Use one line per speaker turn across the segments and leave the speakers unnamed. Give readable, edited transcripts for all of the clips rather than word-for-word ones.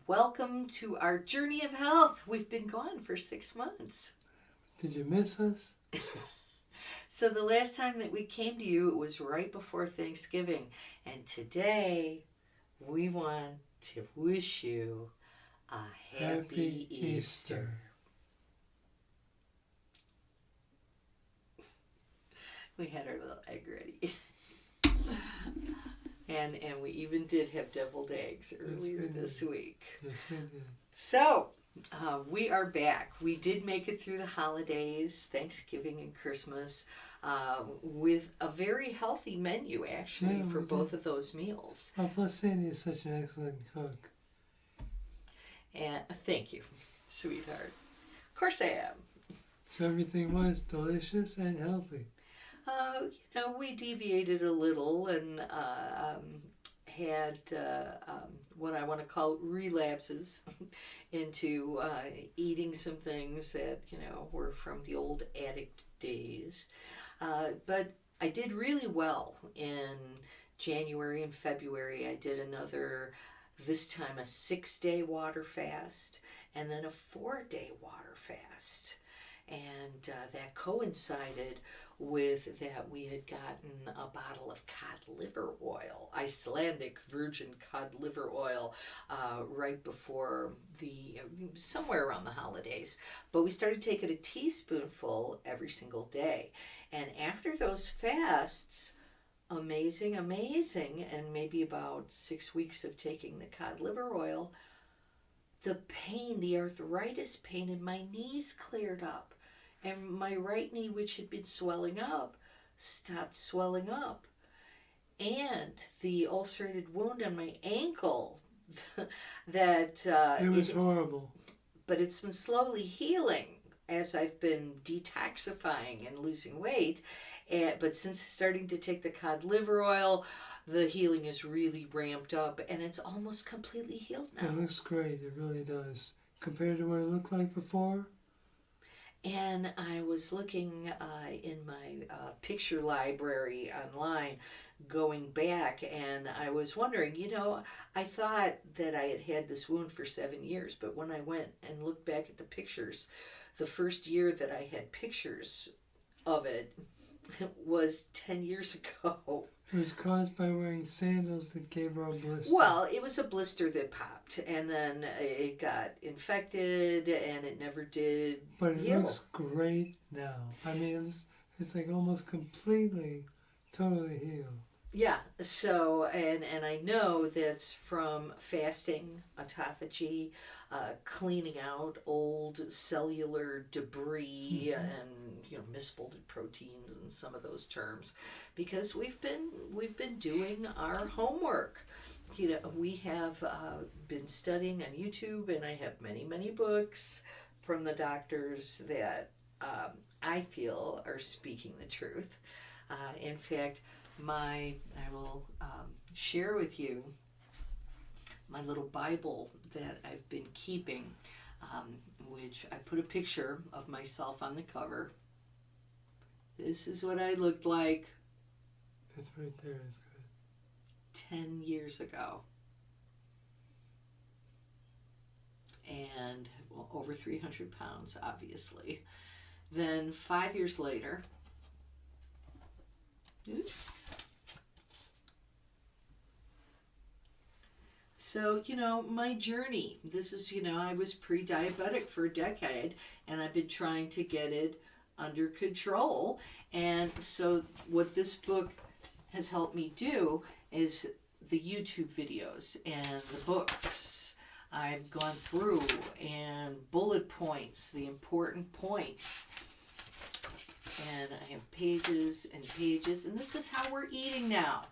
Welcome to our journey of health. We've been gone for 6 months.
Did you miss us?
So the last time that we came to you, it was right before Thanksgiving. And today, we want to wish you a happy Easter. We had our little egg ready. And we even did have deviled eggs earlier this week.
Yes, we did.
So, we are back. We did make it through the holidays, Thanksgiving and Christmas, with a very healthy menu, actually, for both of those meals.
Oh, plus Sandy is such an excellent cook.
And thank you, sweetheart. Of course I am.
So everything was delicious and healthy.
We deviated a little and had what I want to call relapses into eating some things that, were from the old addict days. But I did really well in January and February. I did another, this time a 6-day water fast and then a 4-day water fast. And that coincided with that we had gotten a bottle of cod liver oil, Icelandic virgin cod liver oil, right before somewhere around the holidays. But we started taking a teaspoonful every single day. And after those fasts, amazing, and maybe about 6 weeks of taking the cod liver oil, the arthritis pain in my knees cleared up. And my right knee, which had been swelling up, stopped swelling up. And the ulcerated wound on my ankle, that...
it was horrible.
But it's been slowly healing as I've been detoxifying and losing weight. But since starting to take the cod liver oil, the healing is really ramped up, and it's almost completely healed now.
It looks great. It really does. Compared to what it looked like before?
And I was looking in my picture library online, going back, and I was wondering, I thought that I had had this wound for 7 years, but when I went and looked back at the pictures, the first year that I had pictures of it was 10 years ago.
It was caused by wearing sandals that gave her a blister.
Well, it was a blister that popped, and then it got infected, and it never did
But it
heal.
looks great now. I mean, it's like almost completely, totally healed.
Yeah, so, and I know that's from fasting, autophagy, cleaning out old cellular debris and, misfolded proteins and some of those terms, because we've been doing our homework. We have been studying on YouTube, and I have many books from the doctors that I feel are speaking the truth. In fact, I will share with you my little Bible that I've been keeping, which I put a picture of myself on the cover. This is what I looked like.
That's right there is good.
10 years ago. And, over 300 pounds, obviously. Then 5 years later, oops. So, my journey, this is, I was pre-diabetic for a decade, and I've been trying to get it under control. And so what this book has helped me do is the YouTube videos and the books I've gone through, and bullet points, the important points. And I have pages and pages, and this is how we're eating now.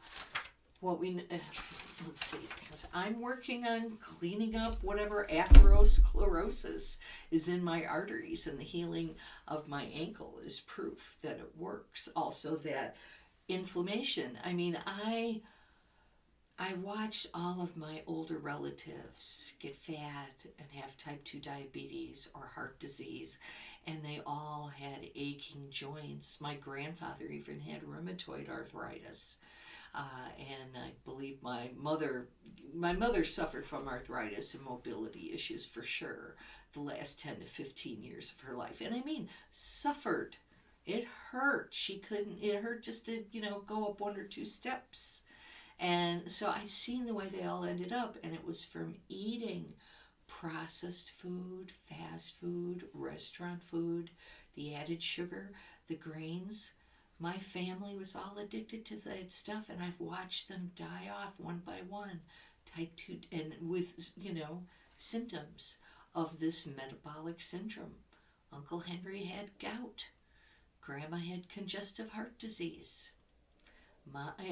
Let's see, because I'm working on cleaning up whatever atherosclerosis is in my arteries, and the healing of my ankle is proof that it works. Also, that inflammation. I mean, I watched all of my older relatives get fat and have type 2 diabetes or heart disease, and they all had aching joints. My grandfather even had rheumatoid arthritis. and I believe my mother suffered from arthritis and mobility issues for sure the last 10 to 15 years of her life. And I mean, suffered. It hurt. It hurt just to, go up 1 or 2 steps. And so I've seen the way they all ended up, and it was from eating processed food, fast food, restaurant food, the added sugar, the grains. My family was all addicted to that stuff, and I've watched them die off one by one, type 2, and with, symptoms of this metabolic syndrome. Uncle Henry had gout. Grandma had congestive heart disease. Grandpa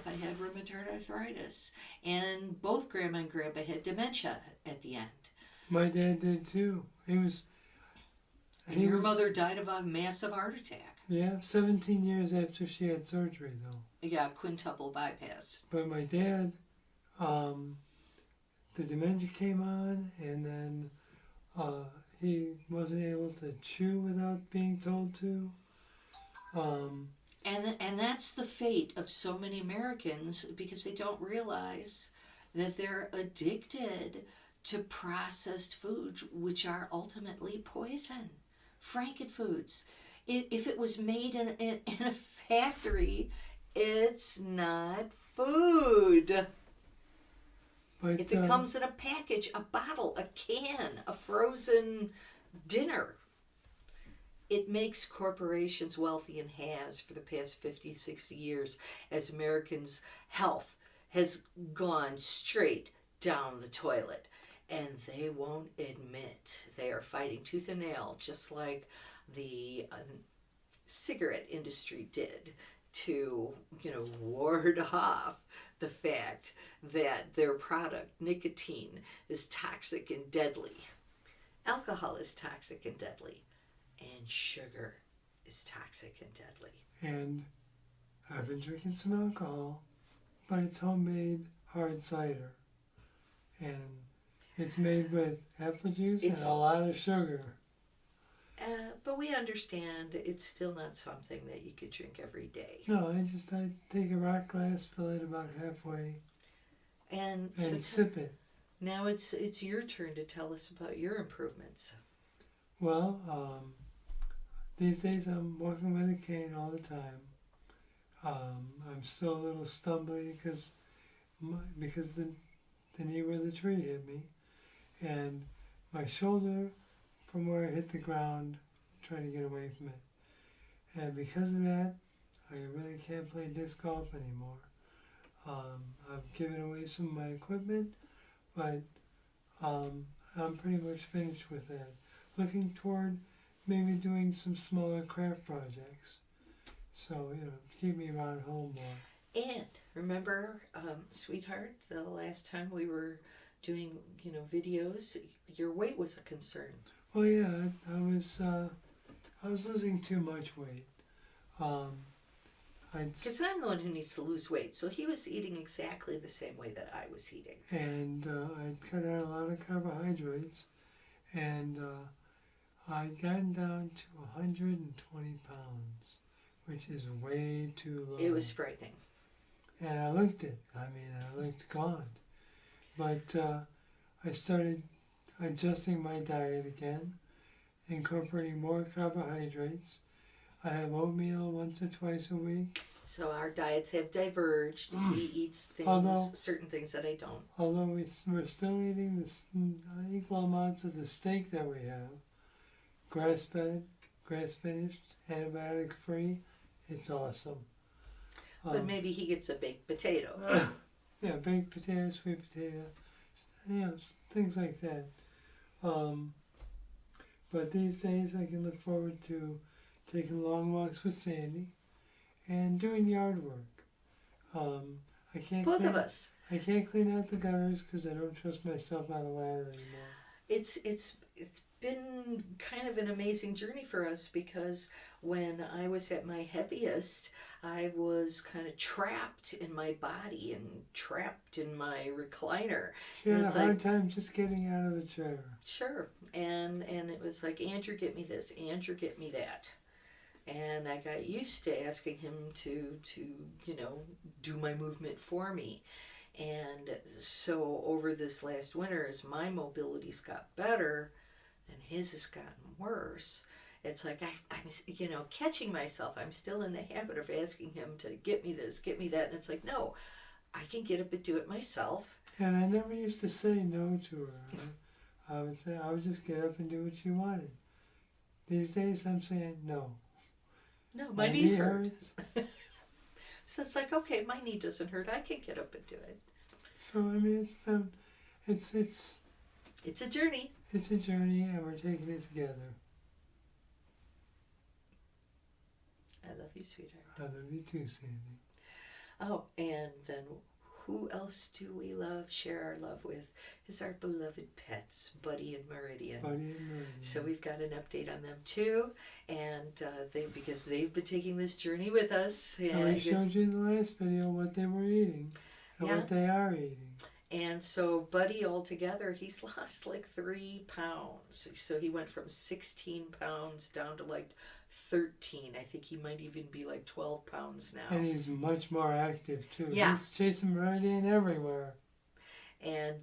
had rheumatoid arthritis, and both Grandma and Grandpa had dementia at the end.
My dad did too.
Your mother died of a massive heart attack.
Yeah, 17 years after she had surgery, though.
Yeah, quintuple bypass.
But my dad, the dementia came on, and then he wasn't able to chew without being told to.
And that's the fate of so many Americans, because they don't realize that they're addicted to processed foods, which are ultimately poison. Frankenfoods. If it was made in a factory, it's not food.
But,
if it comes in a package, a bottle, a can, a frozen dinner, it makes corporations wealthy and has for the past 50, 60 years as Americans' health has gone straight down the toilet. And they won't admit. They are fighting tooth and nail, just like the cigarette industry did, to, ward off the fact that their product, nicotine, is toxic and deadly. Alcohol is toxic and deadly. And sugar is toxic and deadly.
And I've been drinking some alcohol, but it's homemade hard cider. And it's made with apple juice and a lot of sugar.
But we understand it's still not something that you could drink every day.
No, I take a rock glass, fill it about halfway, and sip it.
Now it's your turn to tell us about your improvements.
Well, these days I'm walking with a cane all the time. I'm still a little stumbly because the knee where the tree hit me, and my shoulder from where I hit the ground, trying to get away from it. And because of that, I really can't play disc golf anymore. I've given away some of my equipment, but I'm pretty much finished with that. Looking toward maybe doing some smaller craft projects. So, keep me around home more.
And remember, sweetheart, the last time we were doing, videos, your weight was a concern.
Well, yeah, I was losing too much weight.
Because I'm the one who needs to lose weight, so he was eating exactly the same way that I was eating.
And I'd cut out a lot of carbohydrates, and I'd gotten down to 120 pounds, which is way too low.
It was frightening.
And I looked it. I looked gaunt. But I started adjusting my diet again, incorporating more carbohydrates. I have oatmeal once or twice a week.
So our diets have diverged. He eats certain things that I don't.
Although we're still eating the equal amounts of the steak that we have. Grass-fed, grass-finished, antibiotic-free. It's awesome.
But maybe he gets a baked potato.
Yeah, baked potato, sweet potato, things like that. But these days I can look forward to taking long walks with Sandy and doing yard work. I can't.
Both of us.
I can't clean out the gutters because I don't trust myself on a ladder anymore.
It's been kind of an amazing journey for us, because when I was at my heaviest, I was kind of trapped in my body and trapped in my recliner.
She had a hard time just getting out of the chair.
Sure. And it was like, Andrew, get me this. Andrew, get me that. And I got used to asking him to do my movement for me. And so over this last winter, as my mobility's got better and his has gotten worse, it's like I'm catching myself. I'm still in the habit of asking him to get me this, get me that. And it's like, no, I can get up and do it myself.
And I never used to say no to her. I would say, I would just get up and do what she wanted. These days I'm saying no.
No, my knees hurt. So it's like, okay, my knee doesn't hurt. I can get up and do it.
So I mean, it's
a journey.
It's a journey, and we're taking it together.
I love you, sweetheart.
I love you too, Sandy.
Oh, and then who else do we share our love with, is our beloved pets, Buddy and Meridian.
Buddy and Meridian.
So we've got an update on them too, and because they've been taking this journey with us.
And we showed you in the last video what they were eating and what they are eating.
And so Buddy altogether, he's lost like 3 pounds. So he went from 16 pounds down to like 13. I think he might even be like 12 pounds now.
And he's much more active too.
Yeah.
He's chasing Meridian everywhere.
And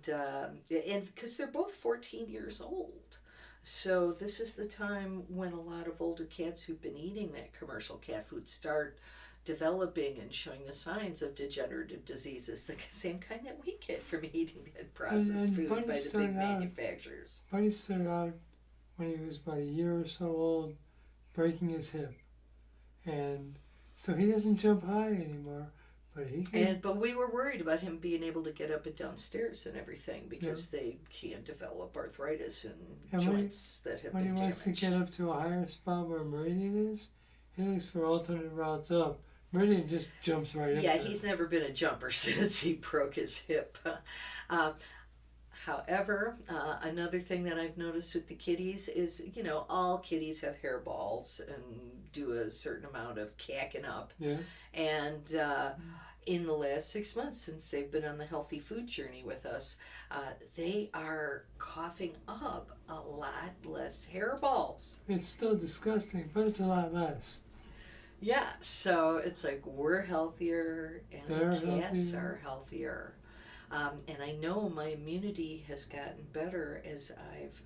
because they're both 14 years old. So this is the time when a lot of older cats who've been eating that commercial cat food start developing and showing the signs of degenerative diseases, the same kind that we get from eating that processed food by the big manufacturers.
Buddy started out when he was about a year or so old, breaking his hip. And so he doesn't jump high anymore, but he can.
But we were worried about him being able to get up and down stairs and everything, because they can develop arthritis and joints that have been damaged.
When he wants to get up to a higher spot where Meridian is, he looks for alternate routes up. Meridian just jumps right up.
Yeah, he's never been a jumper since he broke his hip. However, another thing that I've noticed with the kitties is, all kitties have hairballs and do a certain amount of cacking up.
Yeah.
And in the last 6 months, since they've been on the healthy food journey with us, they are coughing up a lot less hairballs.
It's still disgusting, but it's a lot less.
Yeah, so it's like we're healthier and the cats are healthier. And I know my immunity has gotten better as I've,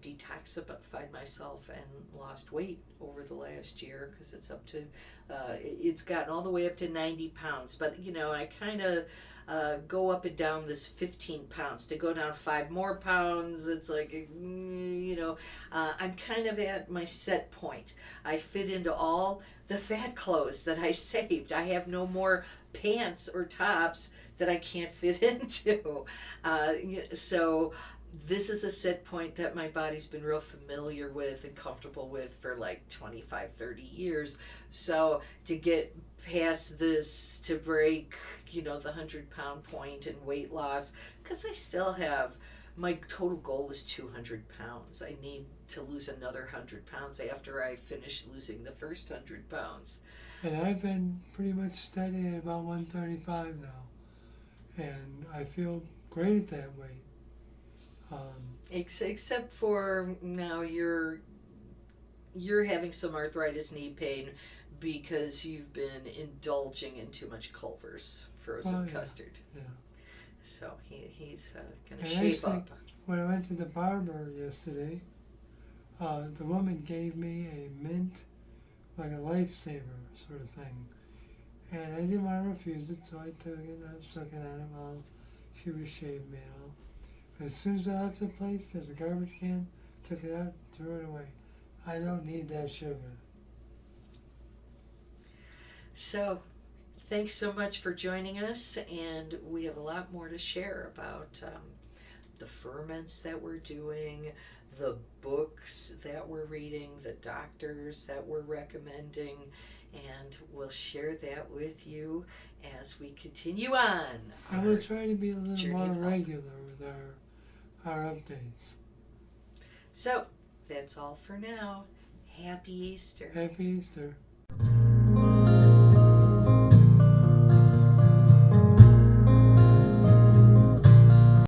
detoxified myself and lost weight over the last year, because it's up to, it's gotten all the way up to 90 pounds. But, I kind of go up and down this 15 pounds. To go down 5 more pounds, it's like, I'm kind of at my set point. I fit into all the fat clothes that I saved. I have no more pants or tops that I can't fit into. So this is a set point that my body's been real familiar with and comfortable with for like 25, 30 years. So to get past this, to break, the 100-pound point in weight loss, because I still have, my total goal is 200 pounds. I need to lose another 100 pounds after I finish losing the first 100 pounds.
And I've been pretty much steady at about 135 now. And I feel great at that weight.
Except for now you're having some arthritis knee pain because you've been indulging in too much Culver's frozen custard.
Yeah.
So he's going to shape up.
When I went to the barber yesterday, the woman gave me a mint, like a lifesaver sort of thing. And I didn't want to refuse it, so I took it and I was sucking on it while she was shaving me and all. But as soon as I left the place, there's a garbage can, took it out, threw it away. I don't need that sugar. So,
thanks so much for joining us, and we have a lot more to share about the ferments that we're doing, the books that we're reading, the doctors that we're recommending, and we'll share that with you as we continue on.
And we'll try to be a little more regular with our updates.
So, that's all for now. Happy Easter.
Happy Easter.